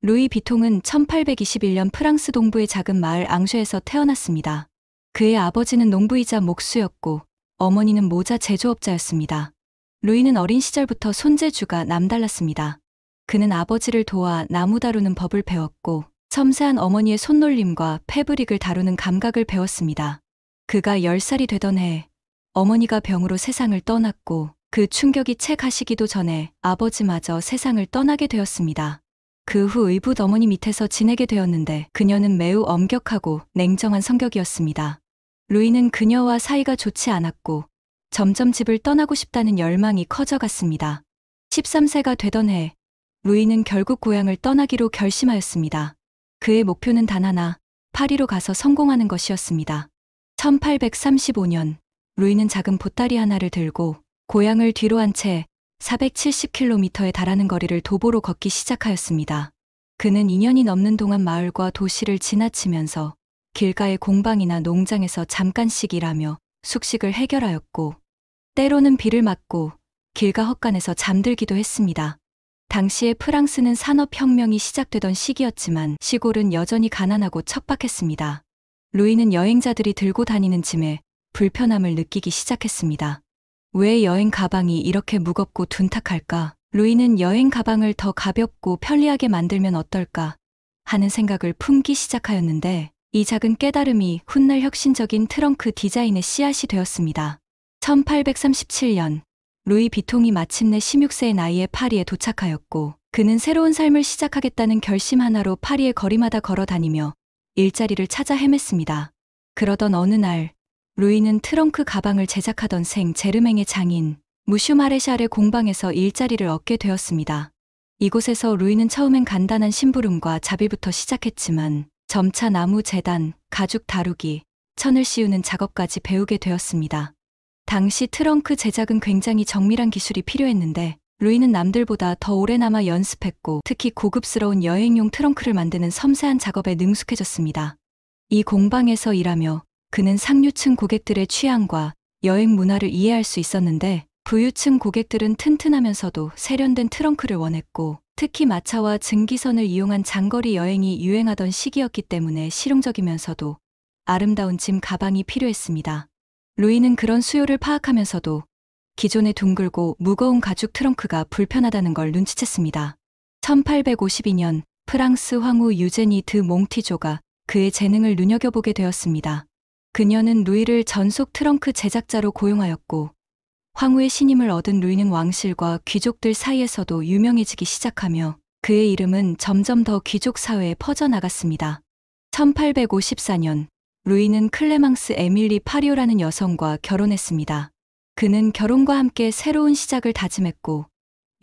루이 비통은 1821년 프랑스 동부의 작은 마을 앙쉐에서 태어났습니다. 그의 아버지는 농부이자 목수였고 어머니는 모자 제조업자였습니다. 루이는 어린 시절부터 손재주가 남달랐습니다. 그는 아버지를 도와 나무 다루는 법을 배웠고 섬세한 어머니의 손놀림과 패브릭을 다루는 감각을 배웠습니다. 그가 10살이 되던 해 어머니가 병으로 세상을 떠났고 그 충격이 채 가시기도 전에 아버지마저 세상을 떠나게 되었습니다. 그 후 의붓 어머니 밑에서 지내게 되었는데 그녀는 매우 엄격하고 냉정한 성격이었습니다. 루이는 그녀와 사이가 좋지 않았고 점점 집을 떠나고 싶다는 열망이 커져갔습니다. 13세가 되던 해 루이는 결국 고향을 떠나기로 결심하였습니다. 그의 목표는 단 하나, 파리로 가서 성공하는 것이었습니다. 1835년 루이는 작은 보따리 하나를 들고 고향을 뒤로 한 채 470km에 달하는 거리를 도보로 걷기 시작하였습니다. 그는 2년이 넘는 동안 마을과 도시를 지나치면서 길가의 공방이나 농장에서 잠깐씩 일하며 숙식을 해결하였고 때로는 비를 맞고 길가 헛간에서 잠들기도 했습니다. 당시에 프랑스는 산업혁명이 시작되던 시기였지만 시골은 여전히 가난하고 척박했습니다. 루이는 여행자들이 들고 다니는 짐에 불편함을 느끼기 시작했습니다. 왜 여행 가방이 이렇게 무겁고 둔탁할까? 루이는 여행 가방을 더 가볍고 편리하게 만들면 어떨까 하는 생각을 품기 시작하였는데 이 작은 깨달음이 훗날 혁신적인 트렁크 디자인의 씨앗이 되었습니다. 1837년 루이 비통이 마침내 16세의 나이에 파리에 도착하였고 그는 새로운 삶을 시작하겠다는 결심 하나로 파리의 거리마다 걸어 다니며 일자리를 찾아 헤맸습니다. 그러던 어느 날 루이는 트렁크 가방을 제작하던 생 제르맹의 장인 무슈 마레샬의 공방에서 일자리를 얻게 되었습니다. 이곳에서 루이는 처음엔 간단한 심부름과 자비부터 시작했지만 점차 나무 재단, 가죽 다루기, 천을 씌우는 작업까지 배우게 되었습니다. 당시 트렁크 제작은 굉장히 정밀한 기술이 필요했는데 루이는 남들보다 더 오래남아 연습했고 특히 고급스러운 여행용 트렁크를 만드는 섬세한 작업에 능숙해졌습니다. 이 공방에서 일하며 그는 상류층 고객들의 취향과 여행 문화를 이해할 수 있었는데 부유층 고객들은 튼튼하면서도 세련된 트렁크를 원했고 특히 마차와 증기선을 이용한 장거리 여행이 유행하던 시기였기 때문에 실용적이면서도 아름다운 짐 가방이 필요했습니다. 루이는 그런 수요를 파악하면서도 기존의 둥글고 무거운 가죽 트렁크가 불편하다는 걸 눈치챘습니다. 1852년 프랑스 황후 유제니 드 몽티조가 그의 재능을 눈여겨보게 되었습니다. 그녀는 루이를 전속 트렁크 제작자로 고용하였고 황후의 신임을 얻은 루이는 왕실과 귀족들 사이에서도 유명해지기 시작하며 그의 이름은 점점 더 귀족 사회에 퍼져나갔습니다. 1854년 루이는 클레망스 에밀리 파리오라는 여성과 결혼했습니다. 그는 결혼과 함께 새로운 시작을 다짐했고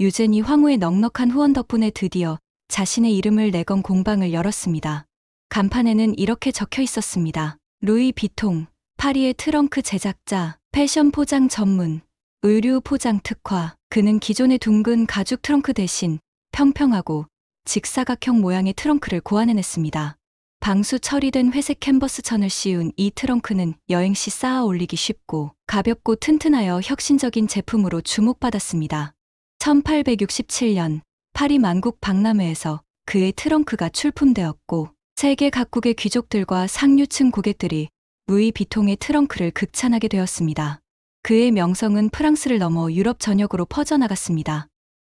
유제니 황후의 넉넉한 후원 덕분에 드디어 자신의 이름을 내건 공방을 열었습니다. 간판에는 이렇게 적혀 있었습니다. 루이 비통, 파리의 트렁크 제작자, 패션 포장 전문, 의류 포장 특화. 그는 기존의 둥근 가죽 트렁크 대신 평평하고 직사각형 모양의 트렁크를 고안해냈습니다. 방수 처리된 회색 캔버스 천을 씌운 이 트렁크는 여행 시 쌓아 올리기 쉽고 가볍고 튼튼하여 혁신적인 제품으로 주목받았습니다. 1867년 파리 만국 박람회에서 그의 트렁크가 출품되었고 세계 각국의 귀족들과 상류층 고객들이 루이 비통의 트렁크를 극찬하게 되었습니다. 그의 명성은 프랑스를 넘어 유럽 전역으로 퍼져나갔습니다.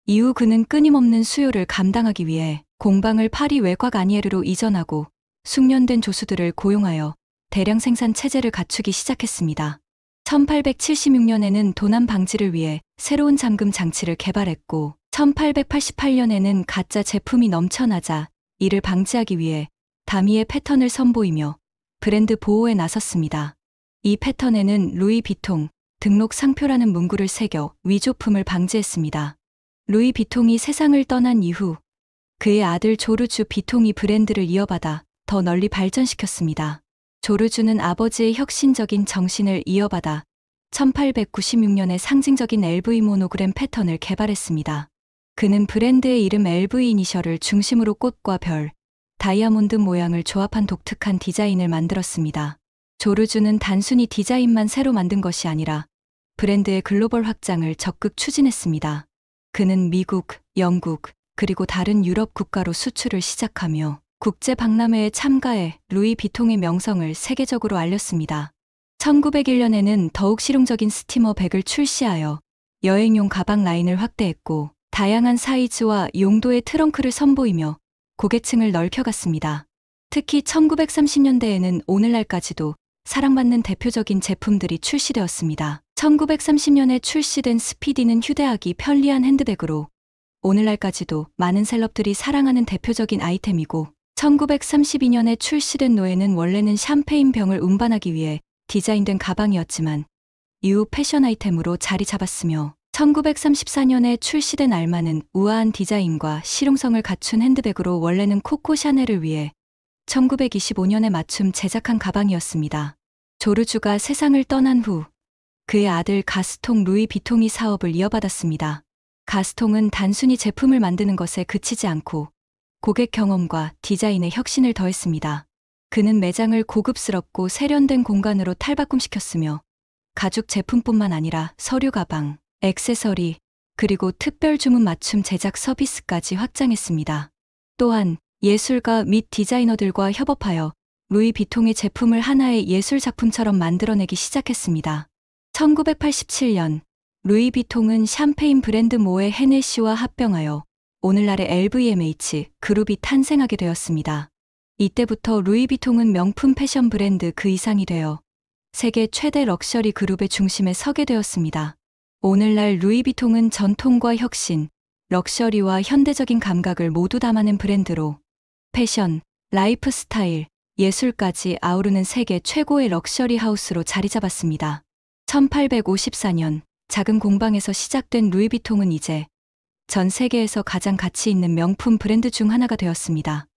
이후 그는 끊임없는 수요를 감당하기 위해 공방을 파리 외곽 아니에르로 이전하고 숙련된 조수들을 고용하여 대량 생산 체제를 갖추기 시작했습니다. 1876년에는 도난 방지를 위해 새로운 잠금 장치를 개발했고 1888년에는 가짜 제품이 넘쳐나자 이를 방지하기 위해 다미의 패턴을 선보이며 브랜드 보호에 나섰습니다. 이 패턴에는 루이 비통 등록 상표라는 문구를 새겨 위조품을 방지했습니다. 루이 비통이 세상을 떠난 이후 그의 아들 조르주 비통이 브랜드를 이어받아 더 널리 발전시켰습니다. 조르주는 아버지의 혁신적인 정신을 이어받아 1896년에 상징적인 LV 모노그램 패턴을 개발했습니다. 그는 브랜드의 이름 LV 이니셜을 중심으로 꽃과 별, 다이아몬드 모양을 조합한 독특한 디자인을 만들었습니다. 조르주는 단순히 디자인만 새로 만든 것이 아니라 브랜드의 글로벌 확장을 적극 추진했습니다. 그는 미국, 영국, 그리고 다른 유럽 국가로 수출을 시작하며 국제 박람회에 참가해 루이 비통의 명성을 세계적으로 알렸습니다. 1901년에는 더욱 실용적인 스티머 백을 출시하여 여행용 가방 라인을 확대했고 다양한 사이즈와 용도의 트렁크를 선보이며 고객층을 넓혀갔습니다. 특히 1930년대에는 오늘날까지도 사랑받는 대표적인 제품들이 출시되었습니다. 1930년에 출시된 스피디는 휴대하기 편리한 핸드백으로 오늘날까지도 많은 셀럽들이 사랑하는 대표적인 아이템이고 1932년에 출시된 노에는 원래는 샴페인 병을 운반하기 위해 디자인된 가방이었지만 이후 패션 아이템으로 자리 잡았으며 1934년에 출시된 알마는 우아한 디자인과 실용성을 갖춘 핸드백으로 원래는 코코 샤넬을 위해 1925년에 맞춤 제작한 가방이었습니다. 조르주가 세상을 떠난 후 그의 아들 가스통 루이 비통이 사업을 이어받았습니다. 가스통은 단순히 제품을 만드는 것에 그치지 않고 고객 경험과 디자인에 혁신을 더했습니다. 그는 매장을 고급스럽고 세련된 공간으로 탈바꿈시켰으며 가죽 제품뿐만 아니라 서류 가방, 액세서리, 그리고 특별 주문 맞춤 제작 서비스까지 확장했습니다. 또한 예술가 및 디자이너들과 협업하여 루이 비통의 제품을 하나의 예술 작품처럼 만들어내기 시작했습니다. 1987년 루이 비통은 샴페인 브랜드 모에 헤네시와 합병하여 오늘날의 LVMH 그룹이 탄생하게 되었습니다. 이때부터 루이 비통은 명품 패션 브랜드 그 이상이 되어 세계 최대 럭셔리 그룹의 중심에 서게 되었습니다. 오늘날 루이 비통은 전통과 혁신, 럭셔리와 현대적인 감각을 모두 담아낸 브랜드로 패션, 라이프 스타일, 예술까지 아우르는 세계 최고의 럭셔리 하우스로 자리 잡았습니다. 1854년 작은 공방에서 시작된 루이 비통은 이제 전 세계에서 가장 가치 있는 명품 브랜드 중 하나가 되었습니다.